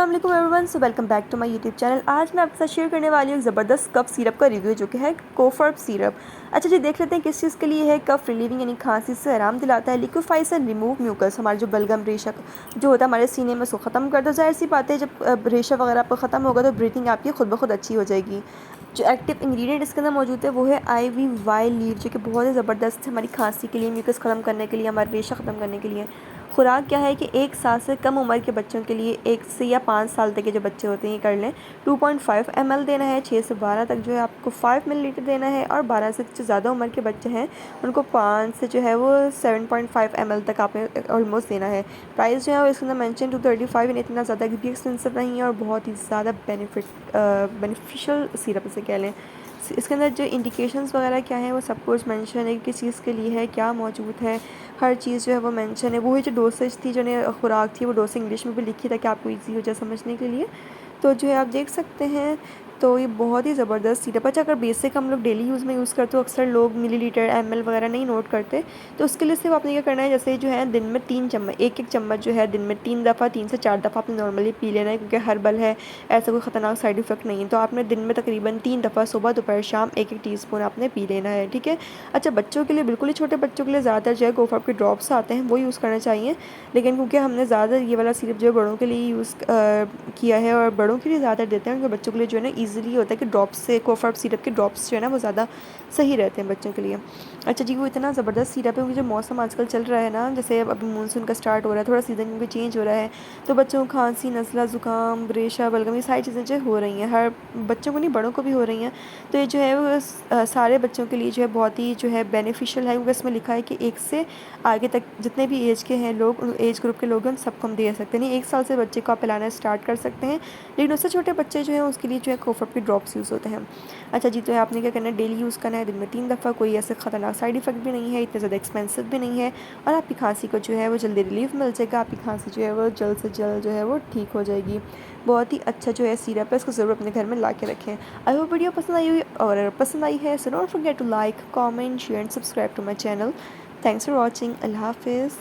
अस्सलाम वालेकुम everyone, so welcome back to my YouTube channel. आज मैं आपके साथ शेयर करने वाली हूँ एक ज़बरदस्त कफ सिरप का रिव्यू जो कि है कोफर्ब सिरप। अच्छा जी, देख लेते हैं किस चीज़ के लिए है। कफ रिलीविंग यानी खांसी से आराम दिलाता है। लिक्विफाइज एंड रिमूव म्यूकस, हमारे जो बलगम रेशा जो होता है हमारे सीने में उसको ख़त्म कर दो। ज़ाहिर सी बात है, जब रेशा वगैरह आपका ख़त्म होगा तो ब्रीथिंग आपकी खुद ब खुद अच्छी हो जाएगी। जो एक्टिव इंग्रेडिएंट इसके अंदर मौजूद है वो है IVY लीव, जो कि बहुत ही ज़बरदस्त है हमारी खांसी के लिए, म्यूकस ख़त्म करने के लिए, हमारे रेशा ख़त्म करने के लिए। खुराक क्या है कि 1 साल से कम उम्र के बच्चों के लिए 1 से या 5 साल तक के जो बच्चे होते हैं ये कर लें। 2.5 ml देना है। 6 से 12 तक जो है आपको 5 मिलीलीटर देना है, और 12 से जो ज़्यादा उम्र के बच्चे हैं उनको 5 से जो है वो 7.5 ml तक आपने ऑलमोस्ट देना है। प्राइस जो है वो इसके अंदर मेंशन 235, इतना ज़्यादा भी एक्सपेंसिव नहीं है और बहुत ही ज़्यादा बेनिफिशियल सिरप इसे कह लें। इसके अंदर जो इंडिकेशंस वगैरह क्या है वो सब कुछ मेंशन है, किस चीज़ के लिए है, क्या मौजूद है, हर चीज़ जो है वो मेंशन है। वो ही जो डोसेज थी, जो ने खुराक थी, वो डोसेज इंग्लिश में भी लिखी था कि आपको ईजी हो जाए समझने के लिए। तो जो है आप देख सकते हैं, तो ये बहुत ही ज़बरदस्त सिरप। अच्छा, अगर बेसिक हम लोग डेली यूज़ में यूज़ करते हो, अक्सर लोग मिलीलीटर ml वगैरह नहीं नोट करते, तो उसके लिए सिर्फ आपने क्या करना है, जैसे जो है दिन में 3 चम्मच, एक एक चम्मच जो है दिन में 3 दफ़ा, 3 से 4 दफ़ा आपने नॉर्मली पी लेना है, क्योंकि हर्बल है, ऐसा कोई ख़तरनाक साइड इफ़ेक्ट नहीं है। तो आपने दिन में तकरीबन 3 दफ़ा सुबह दोपहर शाम एक एक टीस्पून आपने पी लेना है, ठीक है। अच्छा, बच्चों के लिए, बिल्कुल ही छोटे बच्चों के लिए ज़्यादातर जो है कोफर्ब के ड्रॉप्स आते हैं वो यूज़ करना चाहिए, लेकिन क्योंकि हमने ज़्यादा ये वाला सिरप जो है बड़ों के लिए यूज़ किया है, और बड़ों के लिए ज़्यादा देते हैं, क्योंकि बच्चों के लिए जो है ना ईज़िली होता है कि ड्रॉप्स से, कोफर्ब सिरप के ड्रॉप्स जो है ना वो ज़्यादा सही रहते हैं बच्चों के लिए। अच्छा जी, वो इतना ज़बरदस्त सिरप है, क्योंकि जो मौसम आजकल चल रहा है ना, जैसे अब मानसून का स्टार्ट हो रहा है, थोड़ा सीज़न क्योंकि चेंज हो रहा है, तो बच्चों को खांसी, नज़ला, ज़ुकाम, रेशा, बलगम, ये सारी चीज़ें जो हो रही हैं, हर बच्चों को नहीं बड़ों को भी हो रही हैं। तो ये जो है वो सारे बच्चों के लिए जो है बहुत ही जो है बेनिफिशियल है, क्योंकि इसमें लिखा है कि 1 से आगे तक जितने भी एज के हैं लोग, एज ग्रुप के लोग हैं, उन सबको हम दे सकते हैं। 1 साल से बच्चे को आप पिलाना स्टार्ट कर सकते हैं, लेकिन उससे छोटे बच्चे जो हैं उसके लिए जो है कोफर्ब के ड्रॉप्स यूज़ होते हैं। अच्छा जी, तो है आपने क्या करना है, डेली यूज़ करना है, दिन में 3 दफ़ा। कोई ऐसे ख़तरनाक साइड इफ़ेक्ट भी नहीं है, इतने ज़्यादा एक्सपेंसिव भी नहीं है, और आपकी खांसी को जो है वो जल्दी रिलीफ मिल जाएगा, आपकी खांसी जो है वो जल्द से जल्द जो है वो ठीक हो जाएगी। बहुत ही अच्छा जो है सिरप है, इसको ज़रूर अपने घर में ला के रखें। आई होप वीडियो पसंद आई होगी, और अगर पसंद आई है so don't forget to like, comment, share and subscribe to my channel. Thanks for watching. अल्लाह हाफिज़।